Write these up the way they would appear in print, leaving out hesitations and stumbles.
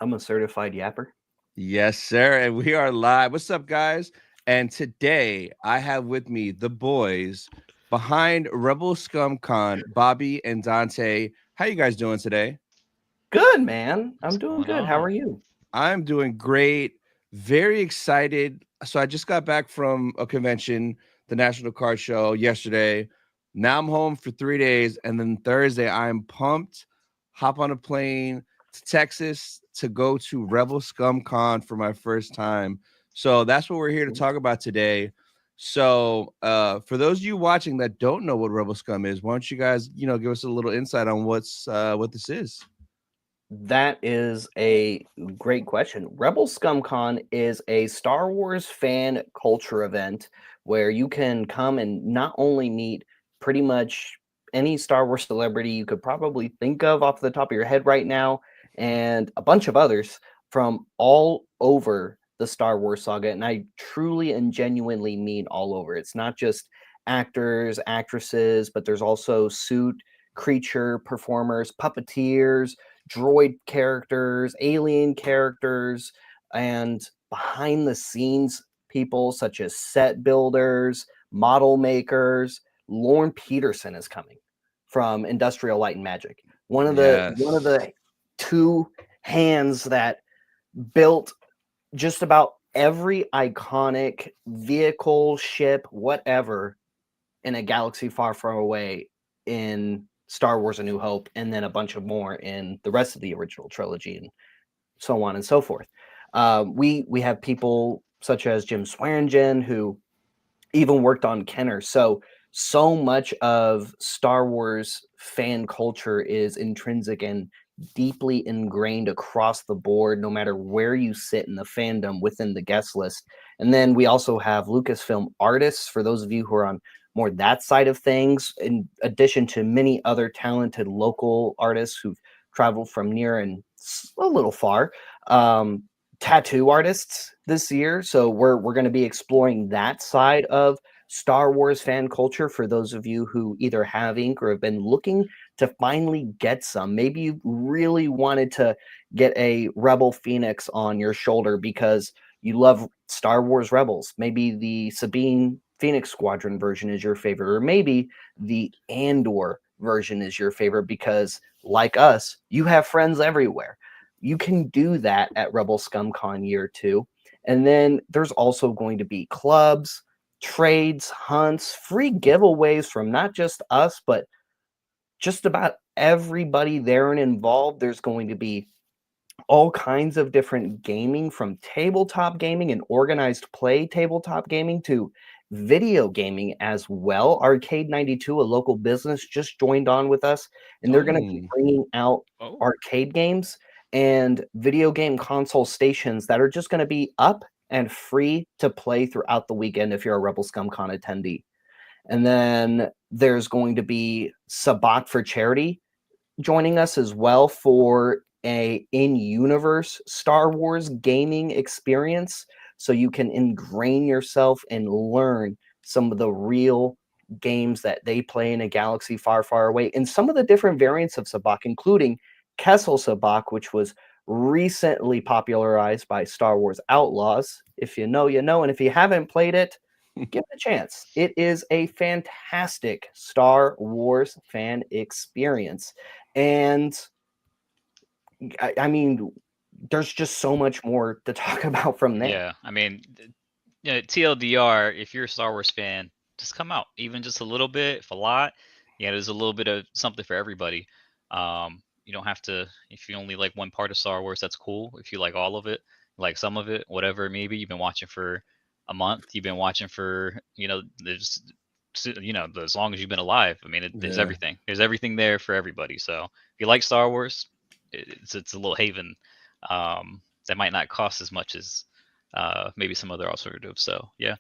I'm a certified yapper. Yes, sir. And we are live. What's up, guys? And today I have with me the boys behind Rebel Scum Con, Bobby and Dante. How you guys doing today? Good, man. What's I'm doing going good. How are on? you? I'm doing great. Very excited. So I just got back from a convention, the National Card Show yesterday. Now I'm home for 3 days, and then Thursday I'm pumped. Hop on a plane to Texas to go to Rebel Scum Con for my first time. So that's what we're here to talk about today. So for those of you watching that don't know what Rebel Scum is, why don't you guys, give us a little insight on what this is? That is a great question. Rebel Scum Con is a Star Wars fan culture event where you can come and not only meet pretty much any Star Wars celebrity you could probably think of off the top of your head right now, and a bunch of others from all over the Star Wars saga. And I truly and genuinely mean all over. It's not just actors, actresses, but there's also suit, creature performers, puppeteers, droid characters, alien characters, and behind the scenes people such as set builders, model makers. Lorne Peterson is coming from Industrial Light and Magic. One of the Yes. two hands that built just about every iconic vehicle, ship, whatever in a galaxy far, far away in Star Wars: A New Hope, and then a bunch of more in the rest of the original trilogy, and so on and so forth. We have people such as Jim Swearingen, who even worked on Kenner. So much of Star Wars fan culture is intrinsic and deeply ingrained across the board, no matter where you sit in the fandom within the guest list. And then we also have Lucasfilm artists, for those of you who are on more that side of things, in addition to many other talented local artists who've traveled from near and a little far. Um, Tattoo artists this year, so we're going to be exploring that side of Star Wars fan culture for those of you who either have ink or have been looking to finally get some. Maybe you really wanted to get a Rebel Phoenix on your shoulder because you love Star Wars Rebels. Maybe the Sabine Phoenix Squadron version is your favorite, or maybe the Andor version is your favorite because, like us, you have friends everywhere. You can do that at Rebel Scum Con Year 2. And then there's also going to be clubs, trades, hunts, free giveaways from not just us, but just about everybody there and involved. There's going to be all kinds of different gaming, from tabletop gaming and organized play tabletop gaming to video gaming as well. Arcade 92, a local business, just joined on with us, and they're going to be Oh. bringing out Oh, arcade games and video game console stations that are just going to be up and free to play throughout the weekend if you're a Rebel Scum Con attendee. And then there's going to be Sabak for Charity joining us as well for a in-universe Star Wars gaming experience, so you can ingrain yourself and learn some of the real games that they play in a galaxy far, far away, and some of the different variants of Sabak, including Kessel Sabak, which was recently popularized by Star Wars Outlaws. If you know, you know, and if you haven't played it, give it a chance. It is a fantastic Star Wars fan experience. And I mean, there's just so much more to talk about from there. yeah. TLDR, if you're a Star Wars fan, just come out, even just a little bit, if a lot. Yeah, there's a little bit of something for everybody. You don't have to, if you only like one part of Star Wars, that's cool. If you like all of it, like some of it, whatever it may be, you've been watching for a month, you've been watching for, there's, as long as you've been alive. There's Yeah. everything. There's everything there for everybody. So if you like Star Wars, it's a little haven that might not cost as much as maybe some other alternatives. So yeah,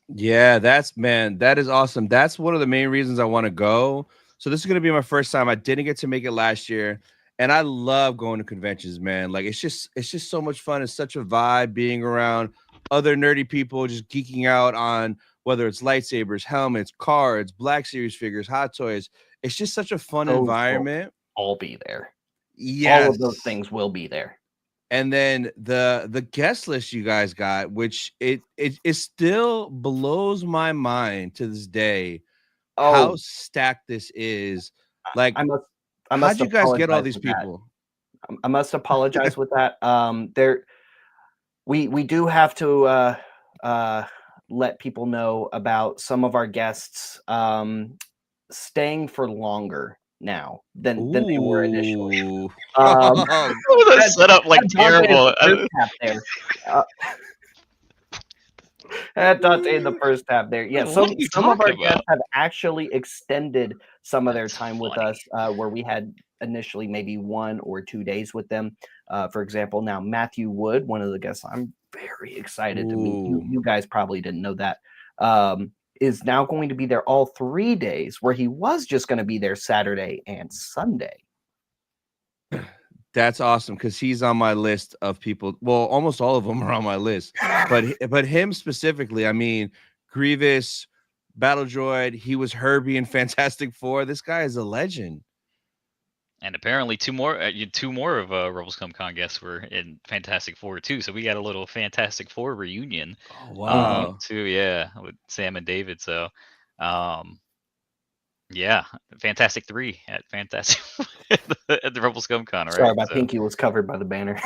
Yeah, that is awesome. That's one of the main reasons I want to go. So this is gonna be my first time. I didn't get to make it last year, and I love going to conventions, man. Like it's just so much fun. It's such a vibe being around other nerdy people, just geeking out on whether it's lightsabers, helmets, cards, Black Series figures, hot toys. It's just such a fun Those will environment. all be there. All of those Yes. things will be there. And then the guest list you guys got, which it still blows my mind to this day how Oh, stacked this is. Like, I must how'd you guys get all apologize these with that. people? I must apologize with that. We do have to let people know about some of our guests staying for longer now than they were initially. Ooh. Um, Oh, that's had, set up like had Dante in terrible. the first tap there. Had Dante in the first tap there. Yeah, What are you some of our talking guests about? have actually extended some of their That's time with funny. us, where we had initially maybe 1 or 2 days with them. For example, now Matthew Wood, one of the guests, I'm very excited to meet you. Ooh. You guys probably didn't know that. Is now going to be there all 3 days, where he was just going to be there Saturday and Sunday. That's awesome because he's on my list of people. Well, almost all of them are on my list, but him specifically. I mean, Grievous, Battle Droid. He was Herbie in Fantastic Four. This guy is a legend. And apparently two more of Rebel Scum Con guests were in Fantastic Four too. So we got a little Fantastic Four reunion. Oh wow! Too, yeah, with Sam and David. So, yeah, Fantastic 3 at Fantastic at the Rebel Scum Con, right? Sorry, my So, pinky was covered by the banner.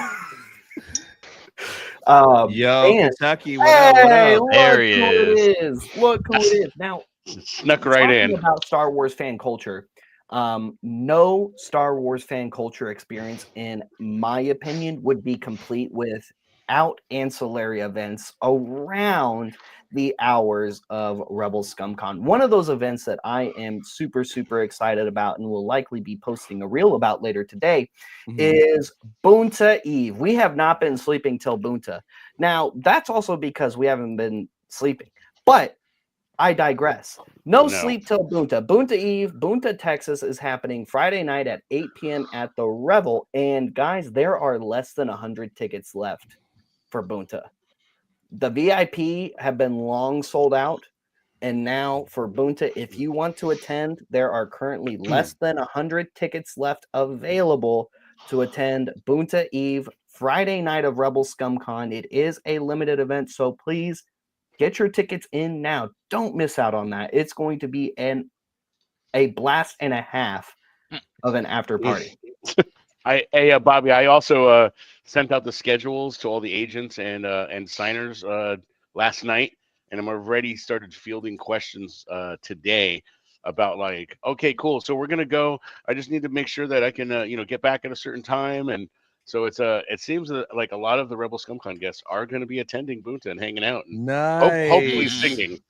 Yo, and Kentucky, what up? What hey, up? there look he who it is. is! Look who it is! Now, Snuck right talking in. about Star Wars fan culture, no Star Wars fan culture experience, in my opinion, would be complete without ancillary events around the hours of Rebel Scum Con. One of those events that I am super, super excited about and will likely be posting a reel about later today is Boonta Eve. We have not been sleeping till Boonta. Now, that's also because we haven't been sleeping, but I digress. No sleep till Boonta. Boonta Eve, Boonta, Texas is happening Friday night at 8 p.m. at the Revel. And guys, there are less than 100 tickets left for Boonta. The VIP have been long sold out. And now for Boonta, if you want to attend, there are currently less than 100 tickets left available to attend Boonta Eve Friday night of Rebel Scum Con. It is a limited event, so please get your tickets in now. Don't miss out on that. It's going to be a blast and a half of an after party. Hey, Bobby, I also sent out the schedules to all the agents and signers last night, and I'm already started fielding questions today about like, okay, cool. So we're gonna go. I just need to make sure that I can, get back at a certain time, and so it seems that like a lot of the Rebel ScumCon guests are going to be attending Boonta and hanging out, and hopefully Nice. singing.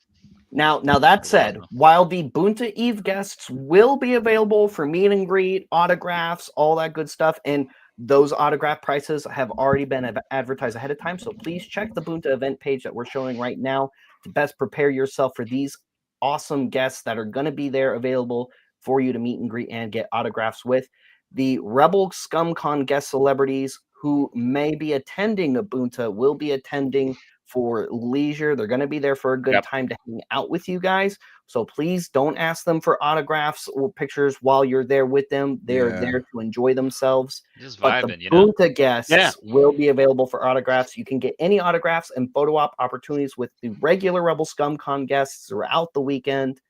Now that said, while the Boonta Eve guests will be available for meet and greet, autographs, all that good stuff, and those autograph prices have already been advertised ahead of time, so please check the Boonta event page that we're showing right now to best prepare yourself for these awesome guests that are going to be there available for you to meet and greet and get autographs with. The Rebel Scum Con guest celebrities who may be attending a Boonta will be attending for leisure. They're going to be there for a good time to hang out with you guys. So please don't ask them for autographs or pictures while you're there with them. They're there to enjoy themselves. Just But vibing, the Boonta guests will be available for autographs. You can get any autographs and photo op opportunities with the regular Rebel Scum Con guests throughout the weekend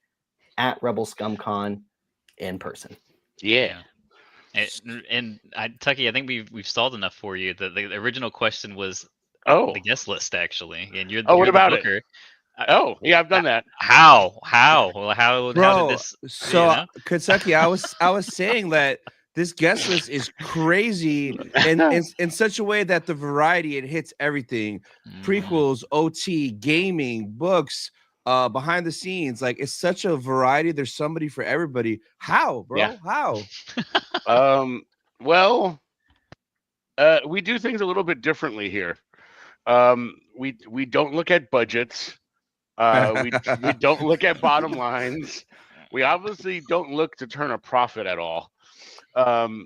at Rebel Scum Con in person. Yeah. And Tucky, I think we've stalled enough for you. The original question was the guest list, actually, and you're what about the booker. it? Yeah, I've done that. How? Well, how did this? So Kentucky, I was saying that this guest list is crazy in such a way that the variety, it hits everything: prequels, OT, gaming, books, behind the scenes. Like, it's such a variety. There's somebody for everybody. How, bro? Yeah. How? Well, we do things a little bit differently here. We don't look at budgets. We don't look at bottom lines. We obviously don't look to turn a profit at all.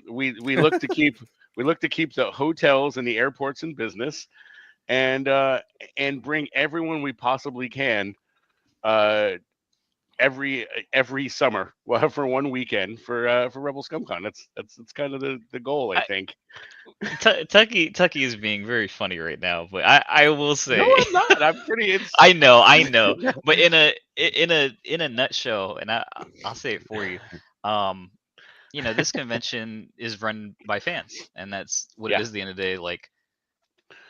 We look to keep the hotels and the airports in business, and bring everyone we possibly can every summer. We'll have for one weekend for Rebel Scum Con. That's kind of the goal, I think. Tucky is being very funny right now, but I will No, say I'm not. I'm pretty. It's I know, but in a nutshell, and I'll say it for you. This convention is run by fans, and that's what it Yeah. is at the end of the day. Like,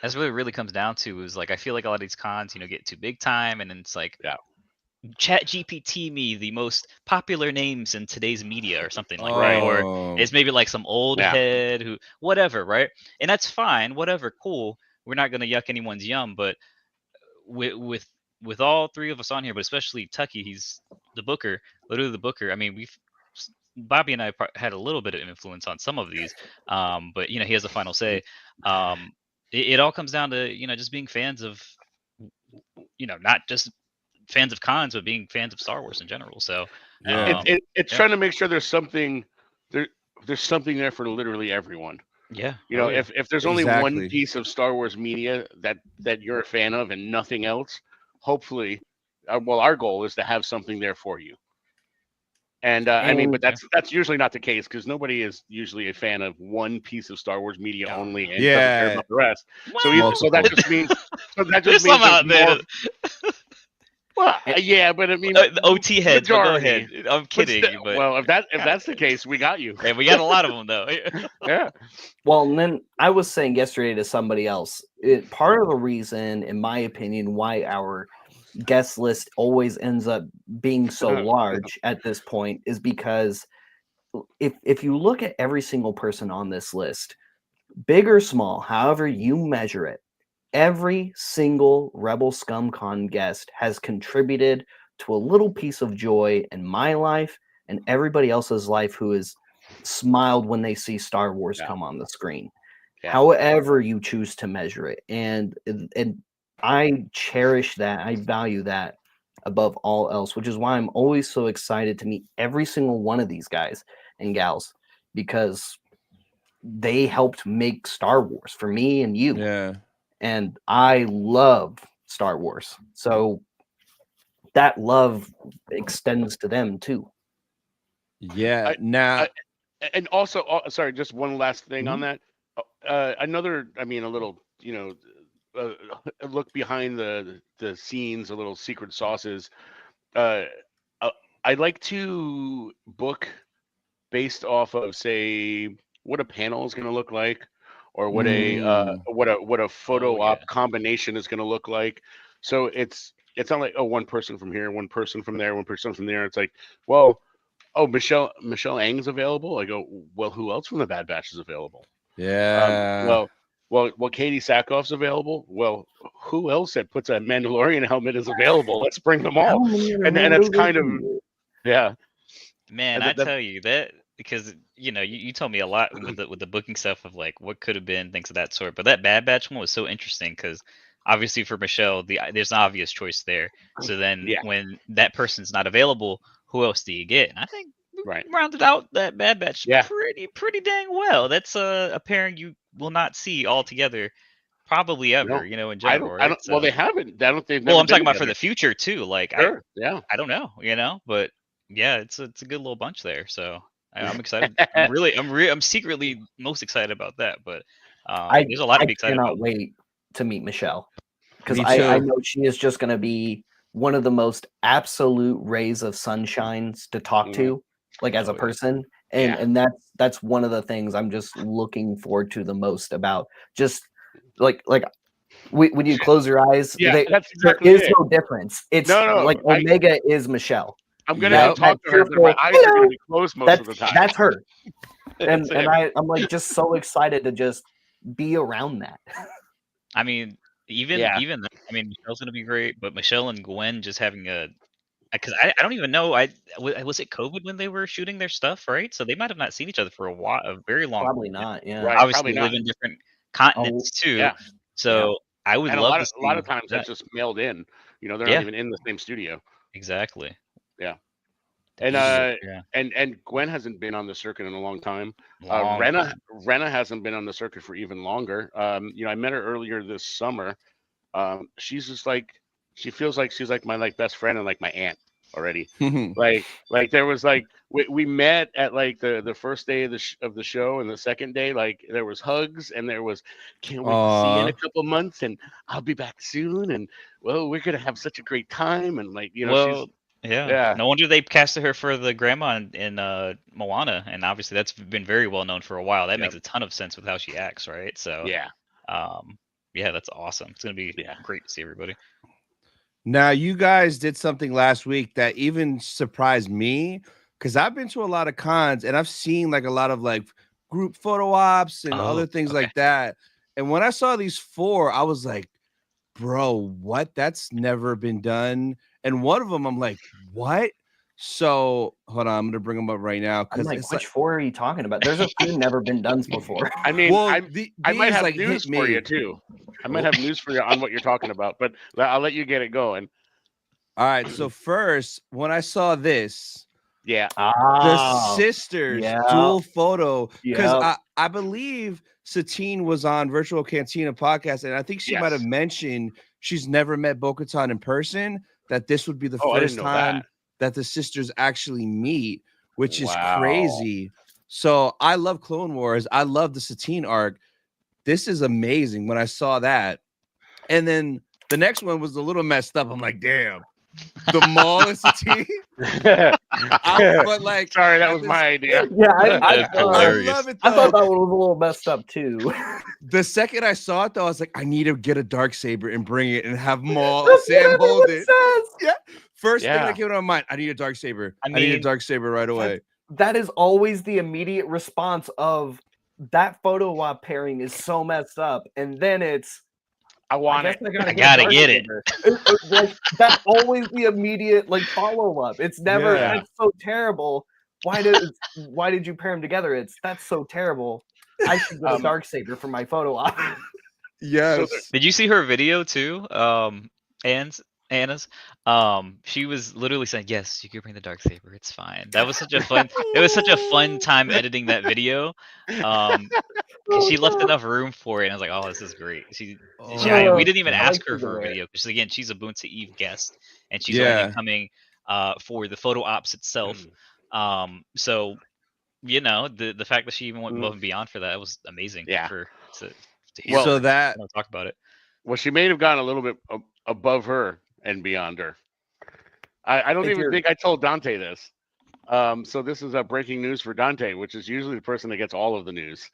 that's what it really comes down to is like, I feel like a lot of these cons, get too big time, and then it's like, Yeah. Chat GPT me the most popular names in today's media or something like Right. that. Or Oh, it's maybe like some old Yeah. head who, whatever, right? And that's fine, whatever, cool. We're not gonna yuck anyone's yum, but with all three of us on here, but especially Tucky, he's the booker, literally the booker. I mean, Bobby and I had a little bit of influence on some of these, but he has the final say. It all comes down to just being fans of, not just fans of cons, but being fans of Star Wars in general. So yeah. It's yeah. trying to make sure there's something there's something there for literally everyone. Yeah. Oh, yeah. if there's only one Exactly. piece of Star Wars media that you're a fan of and nothing else, hopefully, well, our goal is to have something there for you. And I mean, but that's usually not the case because nobody is usually a fan of one piece of Star Wars media only and doesn't care about the rest. So that just means there's some out there. More, well, yeah, but I mean, the OT heads. But go ahead. I'm kidding. But well, if that's the case, we got you. And we got a lot of them though. Yeah. Well, and then I was saying yesterday to somebody else, part of the reason, in my opinion, why our guest list always ends up being so large at this point is because if you look at every single person on this list, big or small, however you measure it, every single Rebel Scum Con guest has contributed to a little piece of joy in my life and everybody else's life who has smiled when they see Star Wars come on the screen. Yeah. However you choose to measure it. And I cherish that. I value that above all else, which is why I'm always so excited to meet every single one of these guys and gals, because they helped make Star Wars for me and you. Yeah. And I love Star Wars. So that love extends to them too. Yeah. And also, sorry, just one last thing on that. Another, I mean, a little, a look behind the scenes, a little secret sauces. I like to book based off of, say, what a panel is going to look like, or what a photo op combination is going to look like. So it's not like, oh, one person from here, one person from there, one person from there. It's like, well, oh, Michelle Ang's available. I go, well, who else from the Bad Batch is available? Yeah. Well, Katie Sackhoff's available. Well, who else that puts a Mandalorian helmet is available? Let's bring them all. And that's kind of, yeah. Man, I tell you that because you told me a lot with the booking stuff of like what could have been, things of that sort. But that Bad Batch one was so interesting because obviously for Michelle, there's an obvious choice there. So then when that person's not available, who else do you get? And I think rounded out that Bad Batch pretty dang well. That's a pairing you will not see all together probably ever, in general. I don't, well, they haven't. Well, I'm talking about for the future too. Like, I don't know, but yeah, it's a good little bunch there. So I'm excited. I'm secretly most excited about that. But there's a lot to be excited about. I cannot wait to meet Michelle because I know she is just going to be one of the most absolute rays of sunshines to talk to, like as a person. And that's one of the things I'm just looking forward to the most about just like when you close your eyes, that's exactly there is no difference. It's like Omega is Michelle. I'm gonna talk to her, but my eyes are gonna be closed most of the time. That's her. and I'm like just so excited to just be around that. I mean, even that, I mean, Michelle's gonna be great, but Michelle and Gwen just having because I don't even know. Was it COVID when they were shooting their stuff, right? So they might have not seen each other for a very long. Probably not. Yeah. Right, obviously live in different continents too. Yeah. So I would love to see a lot of times that's just mailed in. They're not even in the same studio. Exactly. Yeah. And Gwen hasn't been on the circuit in a long time. Renna hasn't been on the circuit for even longer. I met her earlier this summer. She's just like, she feels like she's like my best friend and like my aunt. already. like there was like we met at like the first day of the show, and the second day like there was hugs, and there was can't wait to see you in a couple months, and I'll be back soon, and well, we're gonna have such a great time, and like Well, yeah. yeah. No wonder they casted her for the grandma in Moana, and obviously that's been very well known for a while. That makes a ton of sense with how she acts, right? So yeah. Yeah, that's awesome. It's gonna be great to see everybody. Now, you guys did something last week that even surprised me, because I've been to a lot of cons and I've seen like a lot of like group photo ops and other things like that. And when I saw these 4, I was like, bro, what? That's never been done. And one of them, I'm like, what? So hold on, I'm gonna bring them up right now. I'm like, which 4 are you talking about? There's a few never been done before. I mean, well, I might have like news for you too. I might have news for you on what you're talking about, but I'll let you get it going. All right. So first, when I saw this, the sisters dual photo, because I believe Satine was on Virtual Cantina podcast, and I think she might have mentioned she's never met Bo-Katan in person, that this would be the first time that the sisters actually meet, which is crazy. So I love Clone Wars. I love the Satine arc. This is amazing when I saw that. And then the next one was a little messed up. I'm like, damn. The mall is Satine. But like, sorry, that was my idea. Yeah, I hilarious. love it. I thought that one was a little messed up too. The second I saw it, though, I was like, I need to get a Darksaber and bring it and have Maul Sam hold it. Yeah. First thing that came to my mind, I need a Darksaber. I need a Darksaber right away. That is always the immediate response of that photo op pairing is so messed up, and then it's I gotta get it. Like, that's always the immediate like follow up. It's never that's so terrible. Why did you pair them together? That's so terrible. I should get a Darksaber for my photo op. Yes. So did you see her video too? Anna's. She was literally saying, "Yes, you can bring the Darksaber. It's fine." That was such a fun. It was such a fun time editing that video. Because she left enough room for it, and I was like, "Oh, this is great." We didn't even ask her for a video because again, she's a Boonta Eve guest, and she's only coming for the photo ops itself. So the fact that she even went above and beyond for that was amazing. To hear. So that talk about it. Well, she may have gone a little bit above her and beyond her. I don't even think I told Dante this. So this is a breaking news for Dante, which is usually the person that gets all of the news.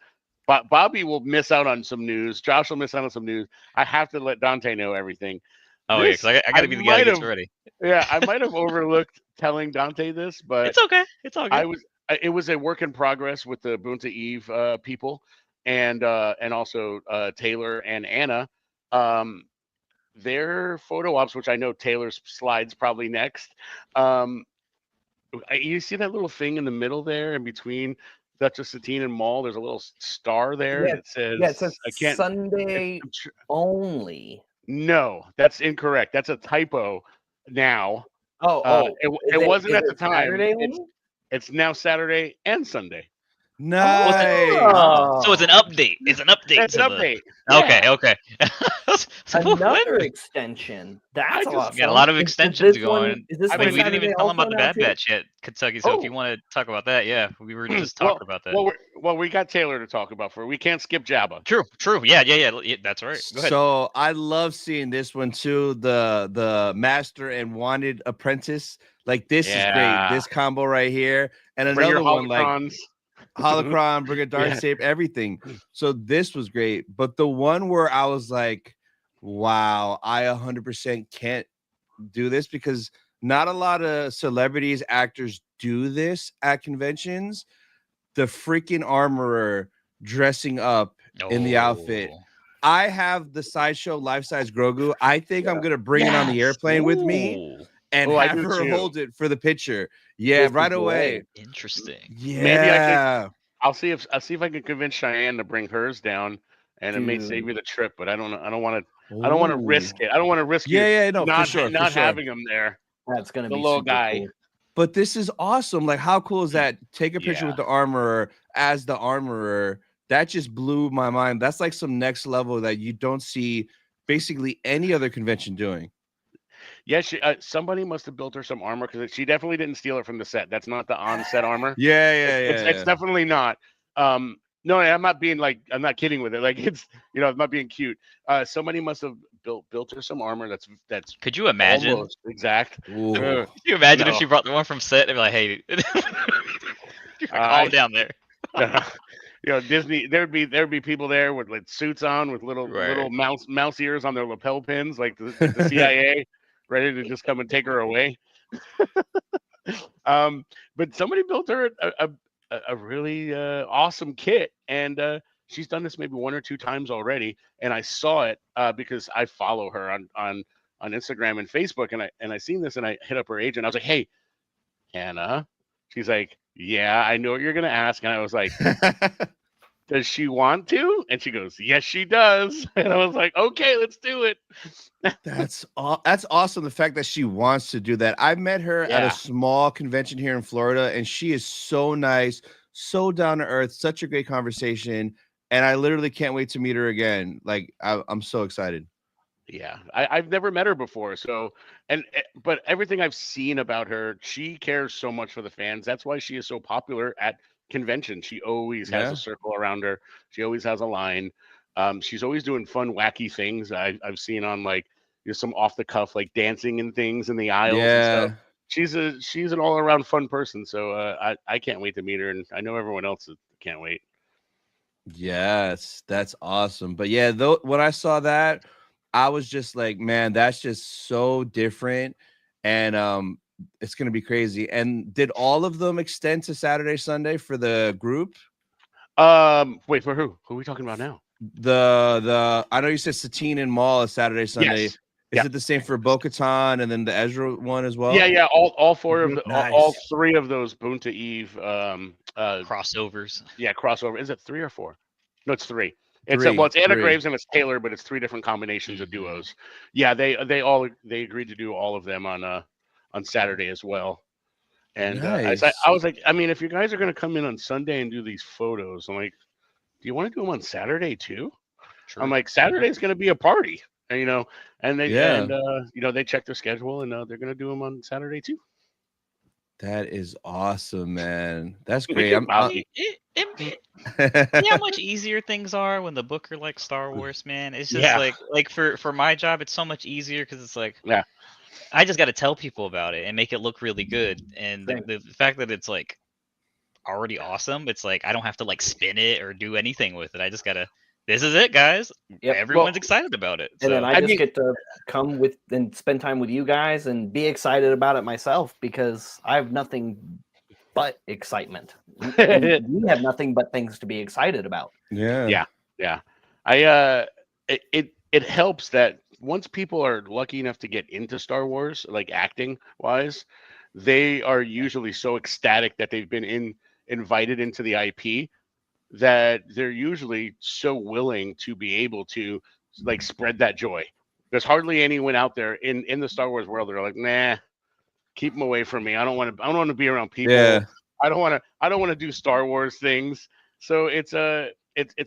But Bobby will miss out on some news. Josh will miss out on some news. I have to let Dante know everything. Oh, yeah, because I got to be the guy that gets ready. Yeah, I might have overlooked telling Dante this, but it's okay. It's all good. It was a work in progress with the Boonta Eve people, and also Taylor and Anna. Their photo ops, which I know Taylor's slides probably next. You see that little thing in the middle there, in between Duchess Satine and Maul? There's a little star there that says, it says Sunday only. No, that's incorrect. That's a typo now. It wasn't at the time. It's now Saturday and Sunday. Nice. So it's an update. It's an update. It's an update. Okay. Another extension. That's awesome. Got a lot of extensions going. We didn't even tell them about the Bad Batch yet, Kentucky. So if you want to talk about that, we were just talking about that. Well, we got Taylor to talk about. We can't skip Jabba. True. Yeah. That's right. Go ahead. So I love seeing this one too. The Master and Wanted Apprentice. Like this is great. This combo right here, and another one like Holocron, bring a Darksaber, everything. So this was great. But the one where I was like, wow, I 100% can't do this, because not a lot of celebrities, actors do this at conventions. The freaking armorer dressing up in the outfit. I have the Sideshow life-size Grogu. I think I'm going to bring it on the airplane with me and have her hold it for the picture. Yeah, right away. Interesting. Yeah. Maybe I'll see if I can convince Cheyenne to bring hers down, and it may save me the trip. But I don't want to risk it. I don't want to risk not having them there. That's gonna be the little guy. Cool. But this is awesome. Like, how cool is that? Take a picture with the armorer as the armorer. That just blew my mind. That's like some next level that you don't see basically any other convention doing. Yeah, somebody must have built her some armor because she definitely didn't steal it from the set. That's not the on-set armor. It's definitely not. No, I'm not being like, I'm not kidding with it. Like it's, I'm not being cute. Somebody must have built her some armor that's Could you imagine? almost exact. Ooh. Could you imagine if No. she brought the one from set and be like, hey, calm down there. Disney. There'd be people there with like suits on, with little mouse ears on their lapel pins, like the CIA, ready to just come and take her away. But somebody built her a really awesome kit, and she's done this maybe 1 or 2 times already. And I saw it because I follow her on Instagram and Facebook, and I seen this, and I hit up her agent. I was like, hey, Hannah. She's like, yeah, I know what you're gonna ask. And I was like, does she want to? And she goes, yes, she does. And I was like, okay, let's do it. That's awesome. The fact that she wants to do that. I met her at a small convention here in Florida, and she is so nice, so down to earth, such a great conversation. And I literally can't wait to meet her again. Like I'm so excited. Yeah, I've never met her before. So, but everything I've seen about her, she cares so much for the fans. That's why she is so popular at convention. She always has a circle around her. She always has a line. She's always doing fun, wacky things. I've seen on like some off the cuff, like dancing and things in the aisles and stuff. She's an all around fun person. So I can't wait to meet her, and I know everyone else can't wait. Yes, that's awesome. But yeah, when I saw that, I was just like, man, that's just so different, and it's gonna be crazy. And did all of them extend to Saturday, Sunday for the group? Wait, for who? Who are we talking about now? The I know you said Satine and Maul is Saturday, Sunday. Yes. Is it the same for Bo-Katan and then the Ezra one as well? Yeah. All 4 of Nice. all 3 of those Boonta Eve crossovers. Yeah, crossover. Is it 3 or 4? No, it's 3. It's Anna Graves and it's Taylor, but it's 3 different combinations of duos. Yeah, they agreed to do all of them on Saturday as well. And nice. I was like, I mean, if you guys are gonna come in on Sunday and do these photos, I'm like, do you want to do them on Saturday too? True. I'm like, Saturday's gonna be a party, and they they check their schedule, and they're gonna do them on Saturday too. That is awesome, man. That's great. See how much easier things are when the booker like Star Wars, man. It's just like for my job, it's so much easier because it's like I just got to tell people about it and make it look really good. And the fact that it's like already awesome, it's like I don't have to like spin it or do anything with it. I just gotta. This is it, guys. Yep. Everyone's excited about it. And then I just get to come with and spend time with you guys and be excited about it myself because I have nothing but excitement. You have nothing but things to be excited about. Yeah. It helps that once people are lucky enough to get into Star Wars, like acting wise, they are usually so ecstatic that they've been invited into the IP that they're usually so willing to be able to like spread that joy. There's hardly anyone out there in the Star Wars world that are like, nah, keep them away from me. I don't want to be around people. Yeah. I don't want to do Star Wars things. So it's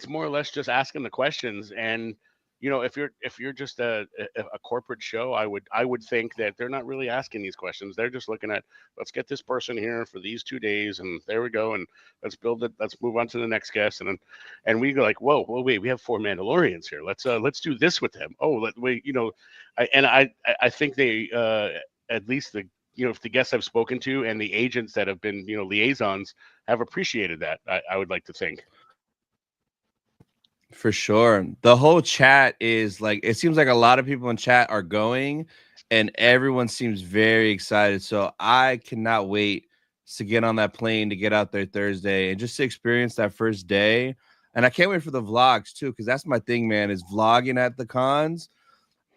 more or less just asking the questions. And if you're just a corporate show, I would think that they're not really asking these questions. They're just looking at, let's get this person here for these 2 days, and there we go, and let's build it. Let's move on to the next guest, and we go like, whoa, wait, we have 4 Mandalorians here. Let's do this with them. I think they at least if the guests I've spoken to and the agents that have been liaisons have appreciated that. I would like to think. For sure. The whole chat is like, it seems like a lot of people in chat are going and everyone seems very excited. So I cannot wait to get on that plane to get out there Thursday and just to experience that first day. And I can't wait for the vlogs too, because that's my thing, man, is vlogging at the cons.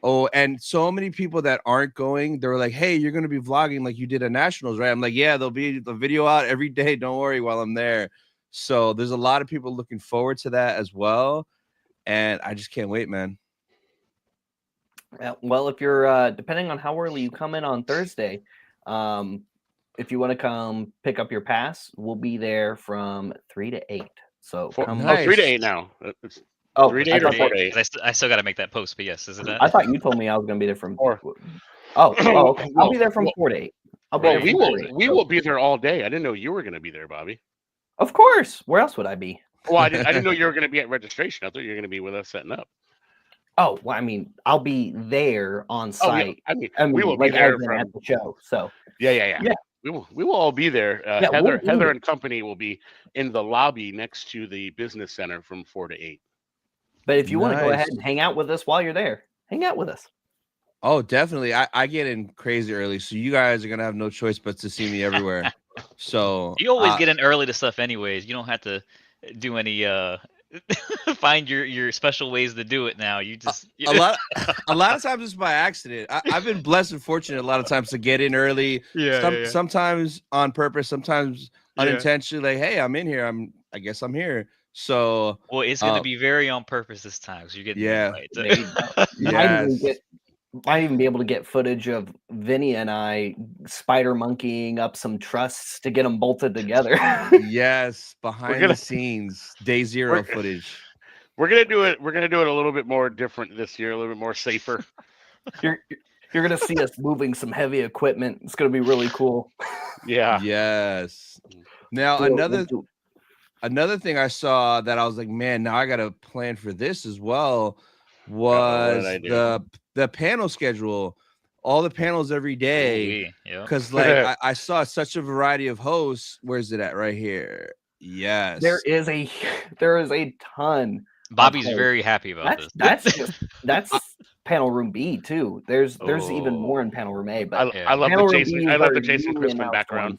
Oh, and so many people that aren't going, they were like, hey, you're going to be vlogging like you did at Nationals, right? I'm like, yeah, there'll be the video out every day. Don't worry while I'm there. So there's a lot of people looking forward to that as well. And I just can't wait, man. Well, if you're depending on how early you come in on Thursday, if you want to come pick up your pass, we'll be there from 3 to 8. So 3 to 8 now. It's 3 to 8 or 4 to 8. I still got to make that post, but yes, is it that? I thought you told me I was going to be there from 4. Oh, okay. I'll be there from 4 to 8. I'll be Well, there we from will 4 to 8. we will be there all day. I didn't know you were going to be there, Bobby. Of course. Where else would I be? Well, I didn't know you were going to be at registration. I thought you were going to be with us setting up. Oh, well, I mean, I'll be there on Oh, site. we will be like there as in from at the show. So yeah. Yeah. We will all be there. Yeah, we'll Heather be there. and company will be in the lobby next to the business center from 4 to 8. But if you want to go Nice. ahead and hang out with us while you're there, hang out with us. Oh, definitely. I get in crazy early, so you guys are gonna have no choice but to see me everywhere. So You always get in early to stuff anyways. You don't have to do any find your special ways to do it now. You just a lot of times it's by accident. I've been blessed and fortunate a lot of times to get in early. Sometimes on purpose, sometimes unintentionally. Like, hey, I'm in here. I guess I'm here. So well, it's gonna be very on purpose this time. So you're getting Yes. Might even be able to get footage of Vinny and I spider monkeying up some trusts to get them bolted together. Yes, behind the scenes, day zero footage. We're gonna do it. We're gonna do it a little bit more different this year, a little bit more safer. You're gonna see us moving some heavy equipment. It's gonna be really cool. Yeah. Yes. Now another thing I saw that I was like, man, now I gotta plan for this as well. Was the panel schedule, all the panels every day, because like I saw such a variety of hosts. Where's it at? Right here. Yes, there is a ton. Bobby's very happy about this. That's panel room B too. There's even more in panel room A. But I love the Jason Crispin background.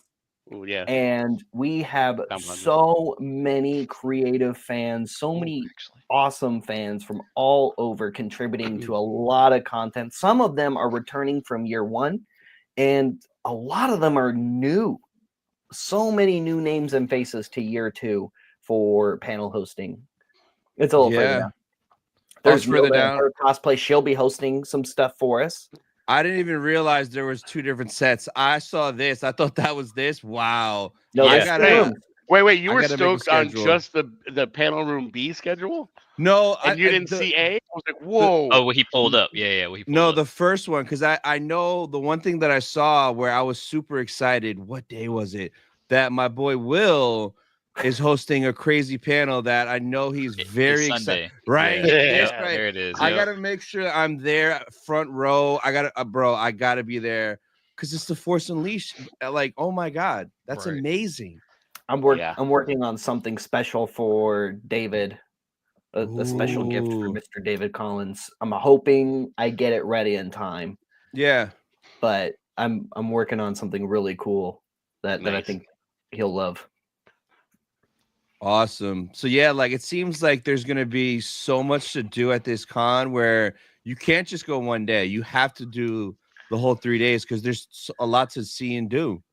Oh yeah. And we have so many creative fans, so many awesome fans from all over contributing to a lot of content. Some of them are returning from year one, and a lot of them are new. So many new names and faces to year two for panel hosting. It's a little further down. There's further down. Her cosplay. She'll be hosting some stuff for us. I didn't even realize there was two different sets. I saw this. I thought that was this. Wow. No, wait. You were stoked on just the panel room B schedule? No, and you didn't see A? I was like, whoa. He pulled up. Yeah. The first one, because I know the one thing that I saw where I was super excited. What day was it? That my boy Will is hosting a crazy panel that I know he's very excited. Right? Yeah. That's right. There it is. I gotta make sure I'm there, front row. I gotta be there because it's the Force Unleashed. Like, oh my god, that's amazing. I'm working on something special for David, a special gift for Mr. David Collins. I'm hoping I get it ready in time. Yeah, but I'm working on something really cool that I think he'll love. Awesome. So yeah, like it seems like there's gonna be so much to do at this con where you can't just go one day. You have to do the whole 3 days because there's a lot to see and do.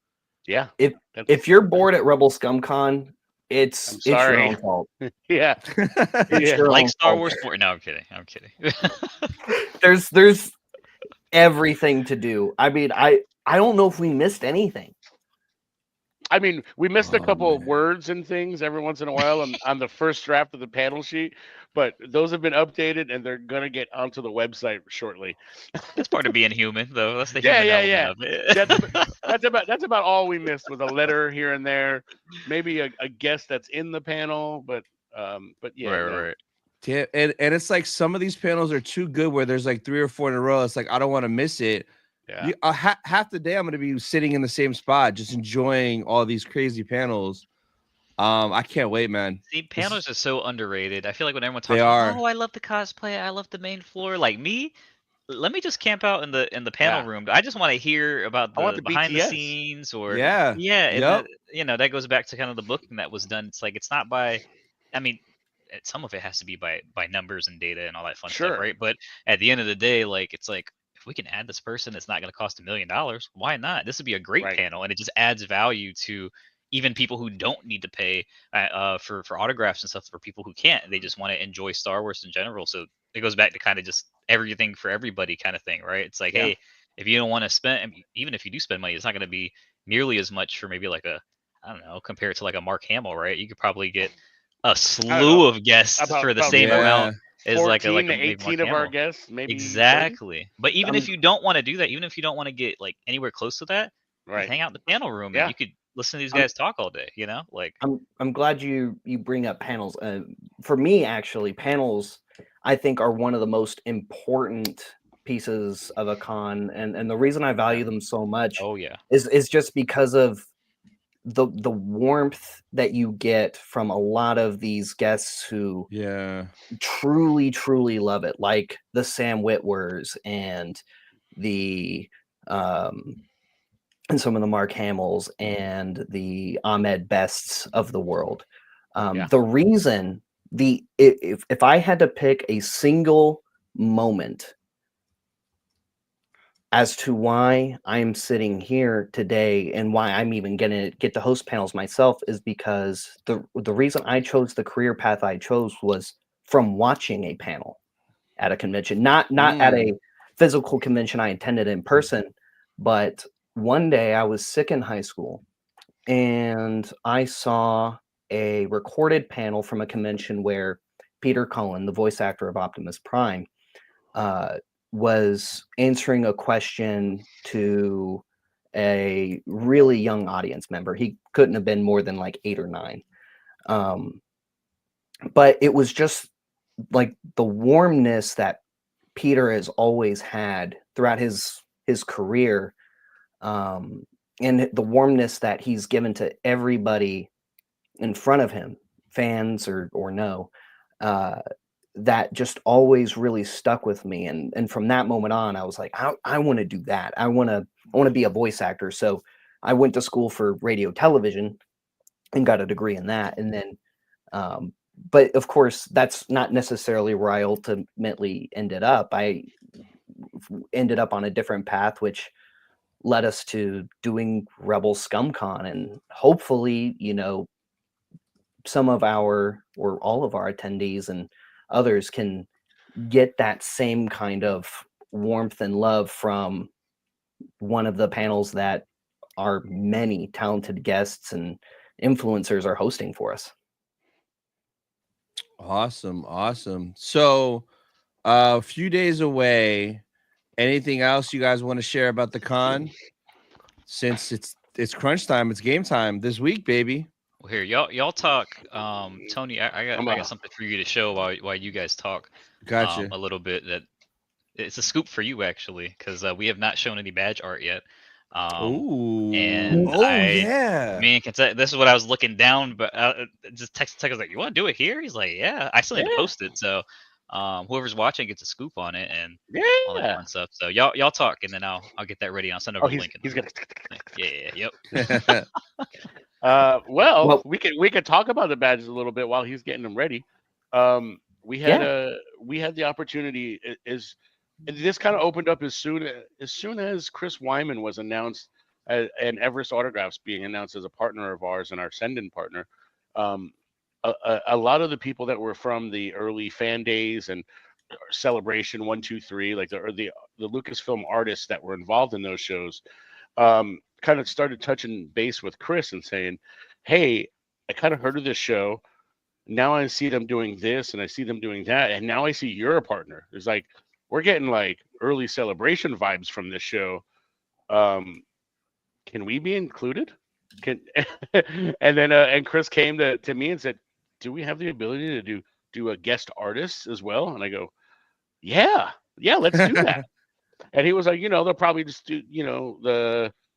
Yeah. If you're bored at Rebel Scum Con, it's your own fault. Yeah. Like Star Wars 4. No, I'm kidding. There's everything to do. I mean, I don't know if we missed anything. I mean, we missed a couple of words and things every once in a while on the first draft of the panel sheet, but those have been updated and they're gonna get onto the website shortly. That's part of being human, though. That's the human element of it. That's about all we missed with a letter here and there, maybe a guest that's in the panel, but yeah. Right. Yeah, and it's like some of these panels are too good where there's like 3 or 4 in a row. It's like I don't want to miss it. Yeah. Half the day I'm going to be sitting in the same spot, just enjoying all these crazy panels. I can't wait, man. See, panels are so underrated. I feel like when everyone talks about, I love the cosplay, I love the main floor. Like me, let me just camp out in the panel room. I just want to hear about the behind the scenes or that goes back to kind of the booking that was done. It's like it's not by, I mean, some of it has to be by numbers and data and all that fun stuff, right? But at the end of the day, like it's like, if we can add this person, it's not going to cost $1 million. Why not? This would be a great panel, and it just adds value to even people who don't need to pay for autographs and stuff for people who can't. They just want to enjoy Star Wars in general. So it goes back to kind of just everything for everybody kind of thing, right? It's like, hey, if you don't want to spend, I mean, even if you do spend money, it's not going to be nearly as much for maybe like compared to like a Mark Hamill, right? You could probably get a slew of guests for the same amount. is like 14 a to maybe more 18 of our camel. guests, maybe 20? Exactly. But even if Um, you don't want to do that, even if you don't want to get like anywhere close to that, just Right. hang out in the panel room and Yeah. you could listen to these I'm- guys talk all day. You know, like I'm glad you bring up panels. For me, actually, panels I think are one of the most important pieces of a con, and the reason I value them so much oh yeah, is just because of the warmth that you get from a lot of these guests who Yeah. truly love it, like the Sam Witwers and the and some of the Mark Hamills and the Ahmed Bests of the world. Yeah. The reason if I had to pick a single moment as to why I'm sitting here today and why I'm even gonna get to host panels myself is because the reason I chose the career path I chose was from watching a panel at a convention, not at a physical convention I attended in person, but one day I was sick in high school and I saw a recorded panel from a convention where Peter Cullen, the voice actor of Optimus Prime, was answering a question to a really young audience member. He couldn't have been more than like 8 or 9. But it was just like the warmness that Peter has always had throughout his career, and the warmness that he's given to everybody in front of him, fans or no, that just always really stuck with me. And from that moment on, I was like, I want to do that. I want to be a voice actor. So I went to school for radio television and got a degree in that. And then, but of course, that's not necessarily where I ultimately ended up. I ended up on a different path, which led us to doing Rebel Scum Con, and hopefully, some of our or all of our attendees and others can get that same kind of warmth and love from one of the panels that our many talented guests and influencers are hosting for us. Awesome. So, a few days away. Anything else you guys want to share about the con? Since it's crunch time, it's game time this week, baby. well, here y'all talk. Tony, I got something for you to show while you guys talk. Gotcha. A little bit that it's a scoop for you actually, because we have not shown any badge art yet. Ooh. And Yeah. me and Kentucky, this is what I was looking down, but just text was like, "You want to do it here?" He's like, "Yeah." I still need to post it, so whoever's watching gets a scoop on it and all that fun stuff. So y'all talk, and then I'll get that ready. I'll send over the link. He's gonna. Yep. Well, we could talk about the badges a little bit while he's getting them ready. We had the opportunity this kind of opened up as soon as Chris Wyman was announced and Everest Autographs being announced as a partner of ours and our send-in partner. A lot of the people that were from the early fan days and Celebration 1, 2, 3, like the Lucasfilm artists that were involved in those shows, kind of started touching base with Chris and saying, "Hey, I kind of heard of this show. Now I see them doing this and I see them doing that, and now I see you're a partner." It's like we're getting like early Celebration vibes from this show. Can we be included? And then and Chris came to me and said, "Do we have the ability to do a guest artist as well?" And I go, "Yeah, let's do that." And he was like, they'll probably just do,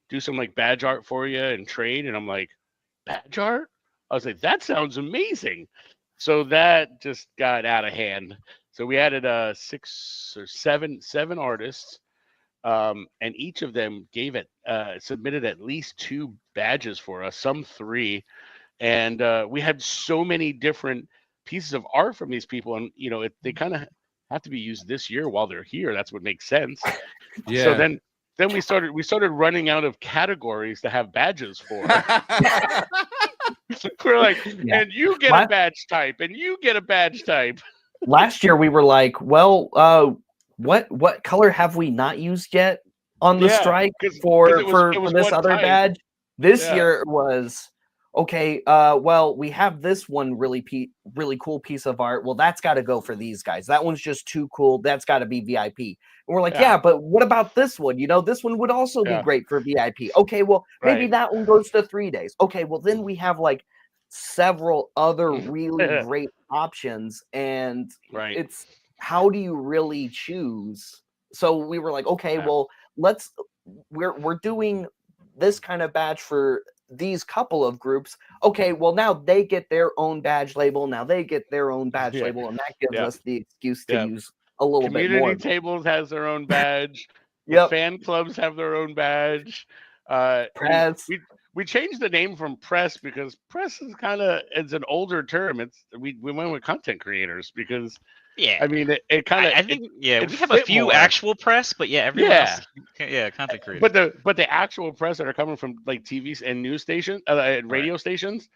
do some like badge art for you and trade. And I'm like, badge art? I was like, that sounds amazing. So that just got out of hand. So we added 6 or 7 artists, and each of them submitted at least 2 badges for us, some 3, and we had so many different pieces of art from these people, and they kind of have to be used this year while they're here. That's what makes sense. Yeah. So then we started running out of categories to have badges for. We're like, and you get a badge type, and you get a badge type. Last year we were like, well, what color have we not used yet on the strike for this other badge? This year was, okay, well, we have this one really cool piece of art. Well, that's got to go for these guys. That one's just too cool. That's got to be VIP. And we're like, yeah, but what about this one? You know, this one would also be great for VIP. Okay, well, maybe that one goes to 3 days. Okay, well, then we have like several other really great options, and it's how do you really choose? So we were like, okay, well, we're doing this kind of badge for these couple of groups. Okay, well, now they get their own badge label. Now they get their own badge label, and that gives us the excuse to use a little bit more. Community tables has their own badge. The fan clubs have their own badge. Press. We changed the name from press because press is it's an older term. We went with content creators because I mean it kind of I think we have a few actual press, but everyone else content creators. But the actual press that are coming from like TV and news stations and radio stations,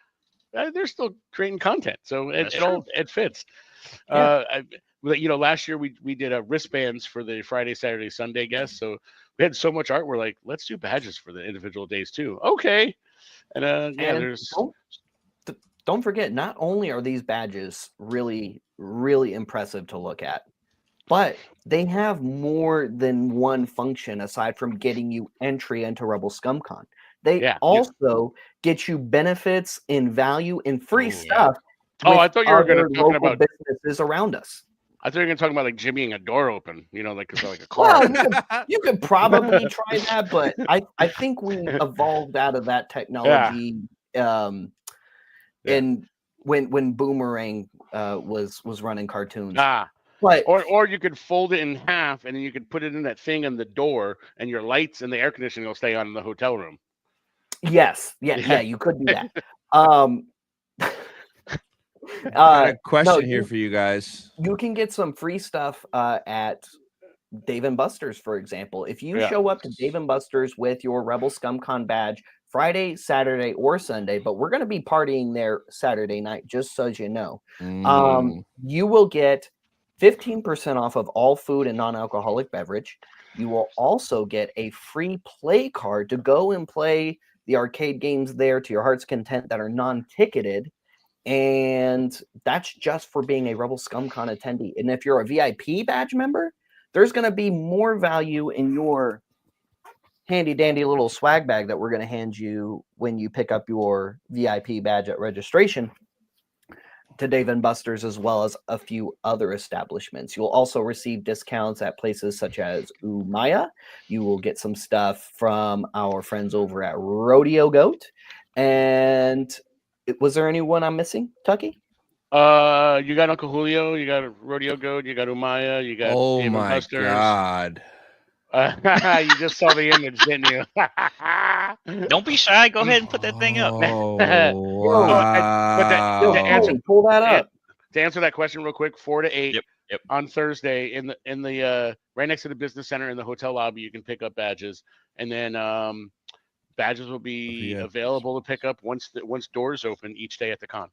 they're still creating content, so it fits. Last year we did wristbands for the Friday, Saturday, Sunday guests, so we had so much art. We're like, let's do badges for the individual days too. Okay, and there's. Don't forget, not only are these badges really, really impressive to look at, but they have more than one function aside from getting you entry into Rebel Scum Con. They also get you benefits in value and free stuff. I thought you were going to talk about businesses around us. I thought you were going to talk about like jimmying a door open, like it's like a car. Well, you could probably try that, but I think we evolved out of that technology. And when Boomerang was running cartoons, but or you could fold it in half and then you could put it in that thing on the door, and your lights and the air conditioning will stay on in the hotel room. Yes, you could do that. I got a question here for you guys. You can get some free stuff at Dave & Buster's, for example. If you show up to Dave & Buster's with your Rebel Scum Con badge Friday, Saturday, or Sunday, but we're going to be partying there Saturday night, just so you know, you will get 15% off of all food and non-alcoholic beverage. You will also get a free play card to go and play the arcade games there to your heart's content that are non-ticketed. And that's just for being a Rebel Scum Con attendee. And if you're a VIP badge member, there's going to be more value in your handy dandy little swag bag that we're going to hand you when you pick up your VIP badge at registration to Dave & Buster's, as well as a few other establishments. You'll also receive discounts at places such as Umaya. You will get some stuff from our friends over at Rodeo Goat. And was there anyone I'm missing, Tucky? You got Uncle Julio, you got Rodeo Goat, you got Umaya, you got Dave & Buster's. God. You just saw the image, didn't you? Don't be shy. Go ahead and put that thing up. Pull that up. To answer that question real quick, 4 to 8 on Thursday in the right next to the business center in the hotel lobby, you can pick up badges, and then badges will be available to pick up once doors open each day at the con.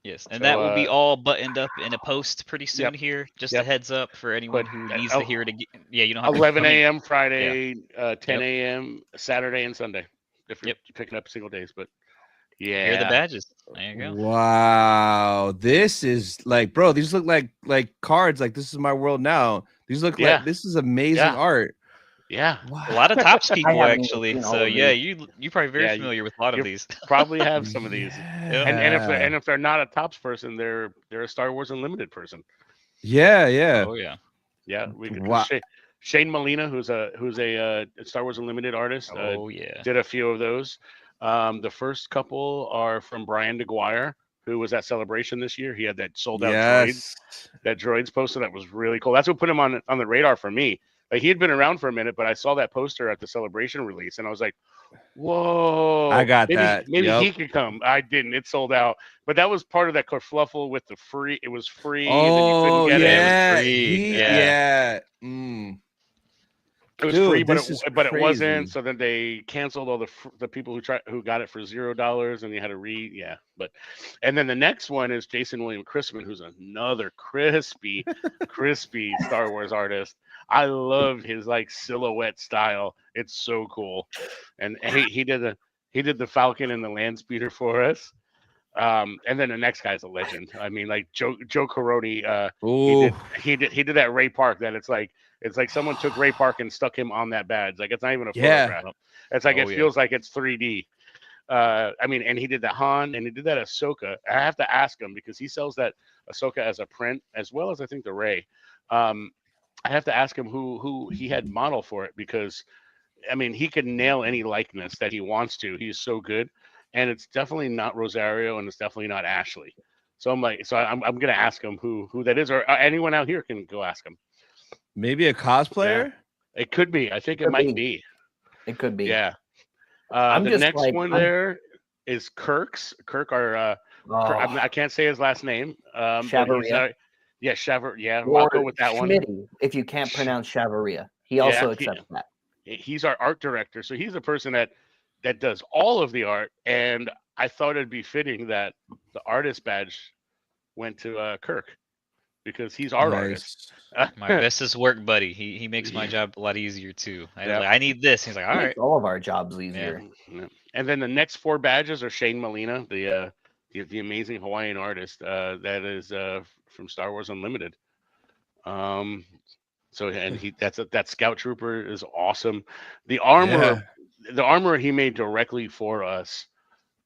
Yes, and that will be all buttoned up in a post pretty soon here. Just a heads up for anyone who needs to hear it. You don't have 11 a.m. Friday, 10 a.m. Saturday and Sunday. If you're picking up single days, but here are the badges. There you go. Wow, this is like, bro. These look like cards. Like, this is my world now. These look like this is amazing art. Yeah, wow. A lot of Tops people actually. So you're probably very familiar with a lot of these. Probably have some of these. And if they're not a Tops person, they're a Star Wars Unlimited person. Yeah. Oh yeah. Yeah, we could. Shane Molina, who's a Star Wars Unlimited artist. Did a few of those. The first couple are from Brian DeGuire, who was at Celebration this year. He had that sold out droids poster that was really cool. That's what put him on the radar for me. Like, he had been around for a minute, but I saw that poster at the Celebration release, and I was like, "Whoa!" I got that. Maybe he could come. I didn't. It sold out. But that was part of that kerfluffle with the free. It was free. Oh, and then you couldn't get it. It was free. It was free, but it wasn't. So then they canceled all the people who got it for $0, and you had to read. Yeah, and then the next one is Jason William Crispin, who's another crispy Star Wars artist. I love his like silhouette style. It's so cool, and he did He did the Falcon and the Land Speeder for us. And then the next guy's a legend. I mean, like Joe Coroni. Ooh. He did that Ray Park. That it's like someone took Ray Park and stuck him on that badge. Like it's not even a Yeah. photograph. It's like Oh, it yeah. feels like it's 3D. I mean, and he did that Han and he did that Ahsoka. I have to ask him because he sells that Ahsoka as a print as well as I think the Ray. I have to ask him who he had model for it because I mean he can nail any likeness that he wants to. He's so good, and it's definitely not Rosario and it's definitely not Ashley. So I'm gonna ask him who that is, or anyone out here can go ask him. Maybe a cosplayer. It could be. I think it Could might be. be. It could be. Yeah. I'm The just next like, one I'm- there is Kirk's. Kirk, our I can't say his last name. But he's, Chavaria. yeah, Shaver. Yeah, Or I'll go with that one. Schmitty, if you can't pronounce Chavaria. He Yeah, also accepts that. He's our art director, so he's the person that does all of the art. And I thought it'd be fitting that the artist badge went to Kirk because he's our artist. My bestest work buddy. He makes my job a lot easier too. I need this. He's like, all It right. makes all of our jobs Yeah, easier. yeah. And then the next 4 badges are Shane Molina, the amazing Hawaiian artist that is from Star Wars Unlimited. So and that Scout Trooper is awesome. The armor he made directly for us.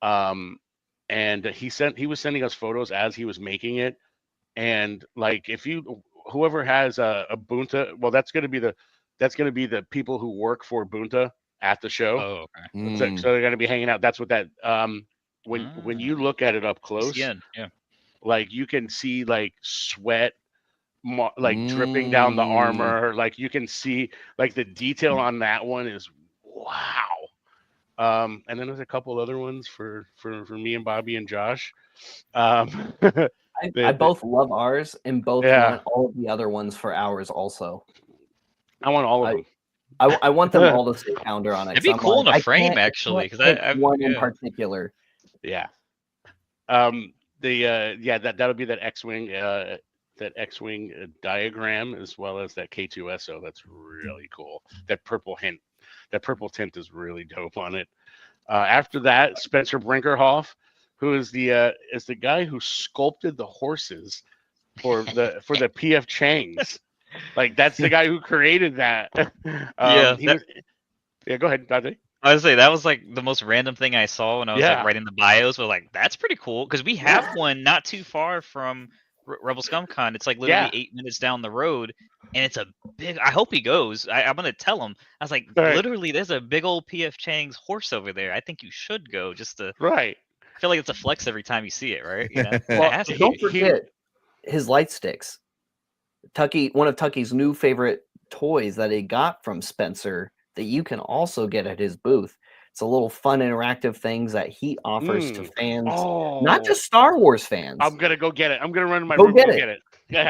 And he was sending us photos as he was making it. And like whoever has a Boonta, well that's gonna be the people who work for Boonta at the show. Oh, okay. So they're gonna be hanging out. That's what that when you look at it up close, Yeah. like you can see like sweat dripping down the armor. Like you can see like the detail on that one is wow. And then there's a couple other ones for me and Bobby and Josh. I both love ours and both want all of the other ones for ours also. I want all of them. I want them all to say Pounder on it. It'd be cool in a frame actually, because I one in particular. Yeah. That'll be that X-wing diagram as well as that K2SO. That's really cool. That purple tint is really dope on it. After that, Spencer Brinkerhoff, who is the guy who sculpted the horses for the PF Changs. Like that's the guy who created that. Go ahead, Dante. I was say that was like the most random thing I saw when I was like writing the bios. But like that's pretty cool because we have one not too far from Rebel Scum Con. It's like literally 8 minutes down the road, and it's a big. I hope he goes. I'm gonna tell him. I was like, literally, there's a big old PF Chang's horse over there. I think you should go just to. Right. I feel like it's a flex every time you see it, right? You know? Well, don't forget his light sticks. One of Tucky's new favorite toys that he got from Spencer that you can also get at his booth. It's a little fun interactive things that he offers to fans, not just Star Wars fans. I'm gonna go get it. I'm gonna run to my room and get it. Yeah,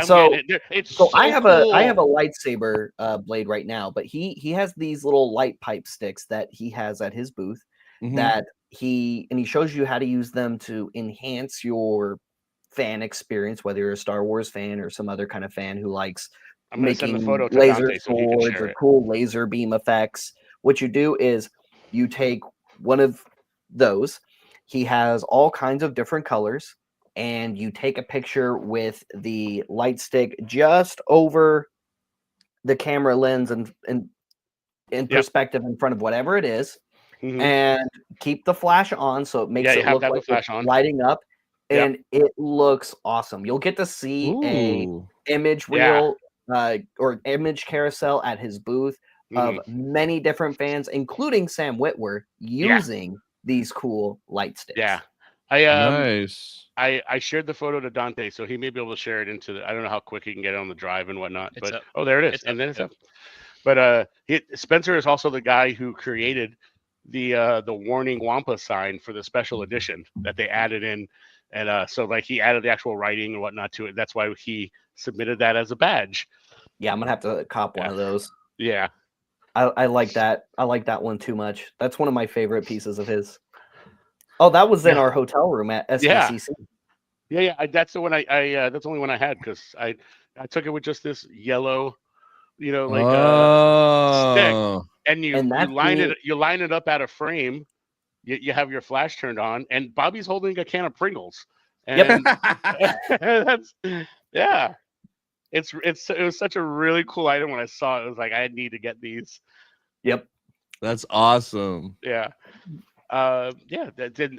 it's so I have cool. I have a lightsaber blade right now, but he has these little light pipe sticks that he has at his booth that he shows you how to use them to enhance your fan experience, whether you're a Star Wars fan or some other kind of fan who likes making laser swords or cool laser beam effects. What you do is you take one of those. He has all kinds of different colors, and you take a picture with the light stick just over the camera lens and in perspective in front of whatever it is, and keep the flash on so it makes it look like it's lighting up. And it looks awesome. You'll get to see a image reel or image carousel at his booth of many different fans, including Sam Witwer, using these cool light sticks. Yeah. Nice. I shared the photo to Dante, so he may be able to share it into I don't know how quick he can get it on the drive and whatnot. But there it is. And then it's up. But Spencer is also the guy who created the warning Wampa sign for the special edition that they added in. And so like he added the actual writing and whatnot to it. That's why he submitted that as a badge. Yeah, I'm gonna have to cop one of those. Yeah. I like that. I like that one too much. That's one of my favorite pieces of his. Oh, that was in our hotel room at SDCC. Yeah. That's the one that's the only one I had because I took it with just this yellow, stick, and you line it up out of frame. you have your flash turned on, and Bobby's holding a can of Pringles, and that's yeah. It was such a really cool item when I saw it. It was like I need to get these. Yep. That's awesome. Yeah. Yeah, that did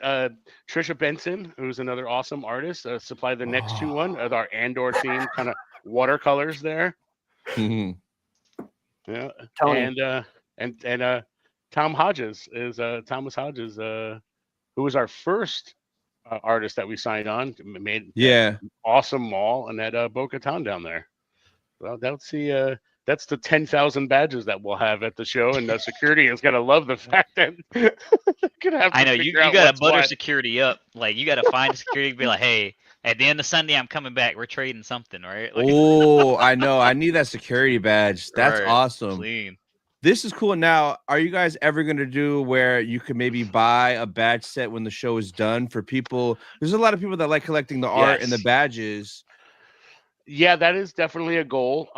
Trisha Benson, who's another awesome artist, supplied the next two one with our Andor theme kind of watercolors there. Mhm. Yeah. Tony. And Tom Hodges is Thomas Hodges, who was our first artist that we signed on, made Yeah. awesome mall and at Boca Town down there. Well, that's the 10,000 badges that we'll have at the show, and the security is gonna love the fact that gonna have to I know you figure out gotta what's butter what. security up. Like you gotta find security, be like, hey, at the end of Sunday, I'm coming back. We're trading something, right? Like, Oh, I know. I need that security badge. That's right, awesome. clean. This is cool. Now, are you guys ever going to do where you could maybe buy a badge set when the show is done for people? There's a lot of people that like collecting the art and the Yes. badges. Yeah, that is definitely a goal.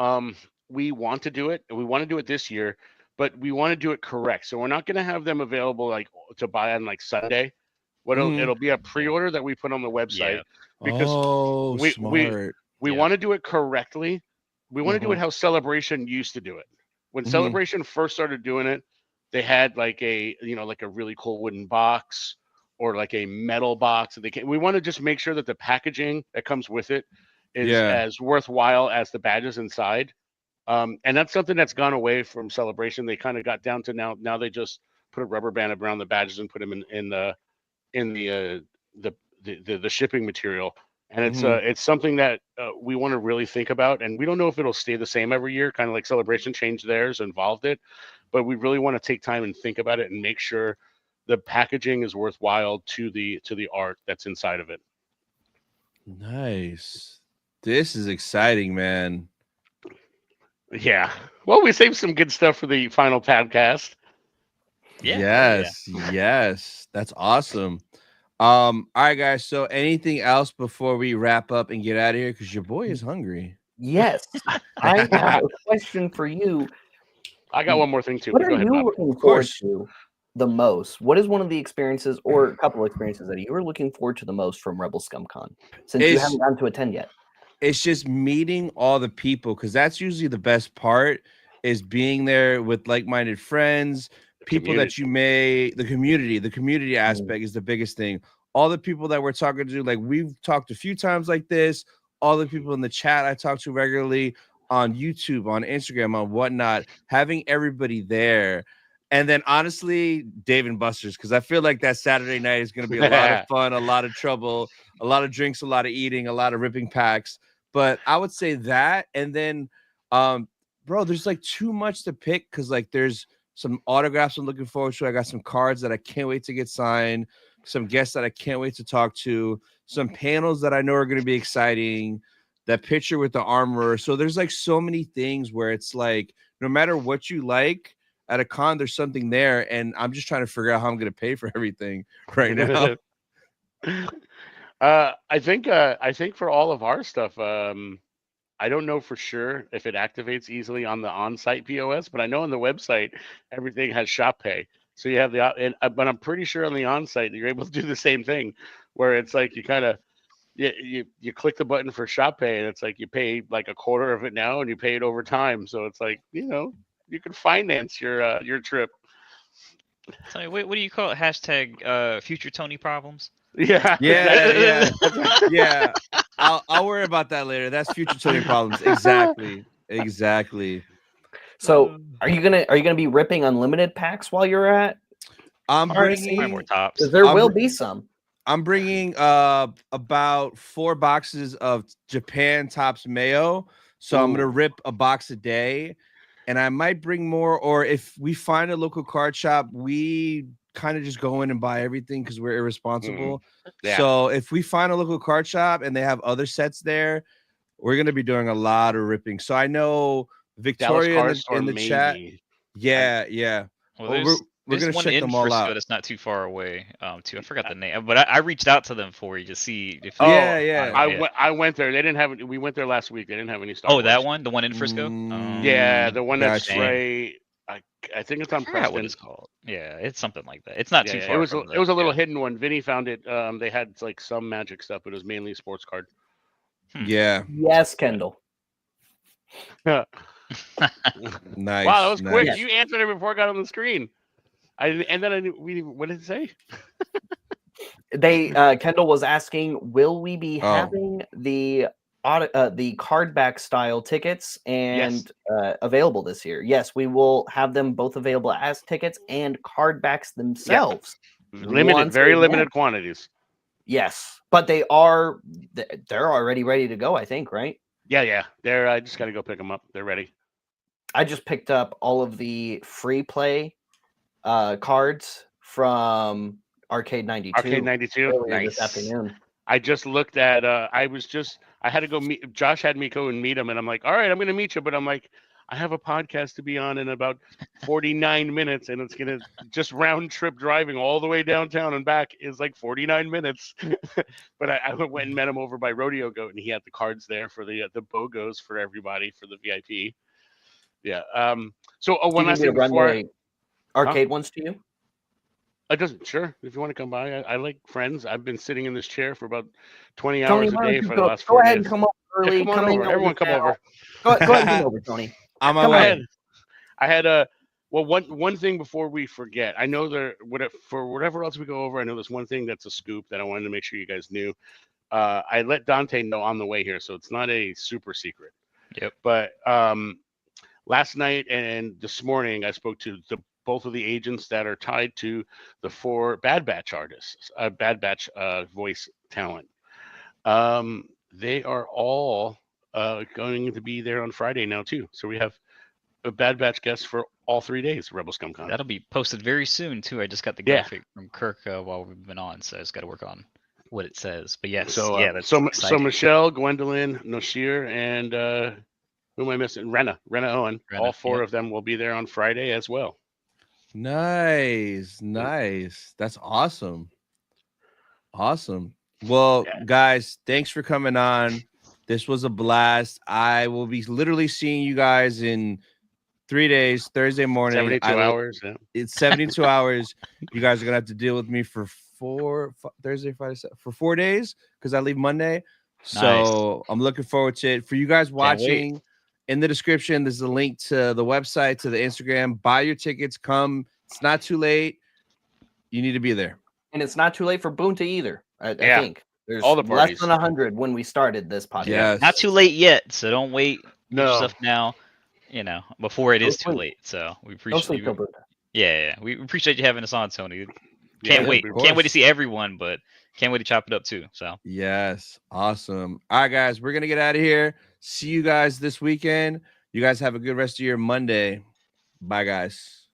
We want to do it, and we want to do it this year, but we want to do it correct. So we're not going to have them available like to buy on like Sunday. Mhm. It'll be a pre-order that we put on the website Yeah. because Oh, we smart. we Yeah. want to do it correctly. We want to do it Mhm. how Celebration used to do it. When Mhm. Celebration first started doing it, they had like a like a really cool wooden box or like a metal box. We want to just make sure that the packaging that comes with it is Yeah. as worthwhile as the badges inside. And that's something that's gone away from Celebration. They kind of got down to now they just put a rubber band around the badges and put them in the shipping material. And Mhm. it's something that we want to really think about. And we don't know if it'll stay the same every year, kind of like Celebration changed theirs, involved it. But we really want to take time and think about it and make sure the packaging is worthwhile to the art that's inside of it. Nice. This is exciting, man. Yeah. Well, we saved some good stuff for the final podcast. Yeah. Yes. Yes. That's awesome. All right, guys. So anything else before we wrap up and get out of here? Because your boy is hungry. Yes. I have a question for you. I got one more thing too. What But are go ahead, you Bob. looking forward course. to the most? What is one of the experiences or a couple of experiences that you are looking forward to the most from Rebel Scum Con since you It's- haven't gotten to attend yet? It's just meeting all the people, because that's usually the best part, is being there with like-minded friends, people that you may the community aspect is the biggest thing. All the people that we're talking to, like we've talked a few times like this, all the people in the chat I talk to regularly on YouTube, on Instagram, on whatnot, having everybody there. And then honestly, Dave and Buster's, because I feel like that Saturday night is going to be a lot of fun, a lot of trouble, a lot of drinks, a lot of eating, a lot of ripping packs. But I would say that, and then bro, there's like too much to pick, because like there's some autographs I'm looking forward to. I got some cards that I can't wait to get signed, some guests that I can't wait to talk to, some panels that I know are going to be exciting, that picture with the armorer. So there's like so many things where it's like no matter what you like at a con, there's something there, and I'm just trying to figure out how I'm going to pay for everything right now. I think for all of our stuff, I don't know for sure if it activates easily on the on-site POS, but I know on the website everything has shop pay. So you have but I'm pretty sure on the on-site you're able to do the same thing, where it's like you kind of you click the button for shop pay, and it's like you pay like a quarter of it now, and you pay it over time. So it's like you can finance your trip. Tell me, what do you call it? Hashtag future Tony problems. Yeah. Yeah. I'll worry about that later. That's future Tony problems. Exactly. So are you gonna be ripping unlimited packs while you're at? I'm RSC? Probably more tops. Because there will be some. I'm bringing about 4 boxes of Japan Tops mayo. So I'm gonna rip a box a day, and I might bring more. Or if we find a local card shop, we kind of just go in and buy everything because we're irresponsible. Yeah. So if we find a local card shop and they have other sets there, we're gonna be doing a lot of ripping. So I know Victoria in the chat. Yeah. Well, We're gonna one check in them all Frisco out. that's not too far away. Too. I forgot the name, but I reached out to them for you to see if. I went there. They didn't have it. We went there last week. They didn't have any Star Wars. That one, the one in Frisco. Yeah, the one that's gotcha. right. I think it's on I forgot what Preston. it's called. Yeah, it's something like that. It's not too far. It was from it was a little yeah. hidden one. Vinny found it. They had like some magic stuff, but it was mainly a sports card. Yeah. Yes, Kendall. Wow, Nice. that was quick. nice. You answered it before I got on the screen. And then I knew, what did it say? They Kendall was asking, will we be Oh. having the card back style tickets and available this year? Yes, we will have them both available as tickets and card backs themselves. Limited, once very a limited month. quantities. Yes, but they're already ready to go, I think, right? Yeah. I just got to go pick them up. They're ready. I just picked up all of the free play cards from Arcade 92. Arcade 92. earlier Nice. this afternoon. I I just looked at. I had to go meet. Josh had me go and meet him, and I'm like, all right, I'm going to meet you, but I'm like, I have a podcast to be on in about 49 minutes, and it's going to just round trip driving all the way downtown and back is like 49 minutes. But I went and met him over by Rodeo Goat, and he had the cards there for the BOGOs for everybody for the VIP. Yeah. So one Do you last need me thing to run before. the arcade ones to you? It doesn't. Sure, if you want to come by, I like friends. I've been sitting in this chair for about 20 Tony, hours a why don't day you for the go, last go 4 ahead days. and come over early. Come on in over. early Everyone, come now. over. Go ahead and come over, Tony. On my Come way. on. I had a one thing before we forget. I know for whatever else we go over. I know there's one thing that's a scoop that I wanted to make sure you guys knew. I let Dante know on the way here, so it's not a super secret. Yep. But last night and this morning, I spoke to both of the agents that are tied to the 4 Bad Batch artists, Bad Batch voice talent. They are all going to be there on Friday now too. So we have a Bad Batch guest for all 3 days. Rebel Scum Con. That'll be posted very soon too. I just got the Yeah. graphic from Kirk while we've been on, so I just got to work on what it says. But yes, So that's so exciting. Michelle, Gwendolyn, Noshir, and who am I missing? Renna Owen. Renna, All 4 yep. of them will be there on Friday as well. Nice. That's awesome. Well, guys, thanks for coming on. This was a blast. I will be literally seeing you guys in 3 days, Thursday morning. 72 hours. Yeah. It's 72 hours. You guys are gonna have to deal with me for 4 Thursday, Friday, for 4 days because I leave Monday. So I'm looking forward to it. For you guys watching, in the description, there's a link to the website, to the Instagram. Buy your tickets. Come. It's not too late. You need to be there. And it's not too late for Boonta either. I Yeah. think there's All the less parties. than 100 when we started this podcast. Yes. Not too late yet, so don't wait. Do No. stuff now. Before it Go is too sleep. late. So we Go appreciate sleep, you. Boonta. Yeah. We appreciate you having us on, Tony. Yeah, Can't wait. of Can't wait to course. see everyone, but can't wait to chop it up too. So Yes. Awesome. All right, guys, we're going to get out of here. See you guys this weekend. You guys have a good rest of your Monday. Bye, guys.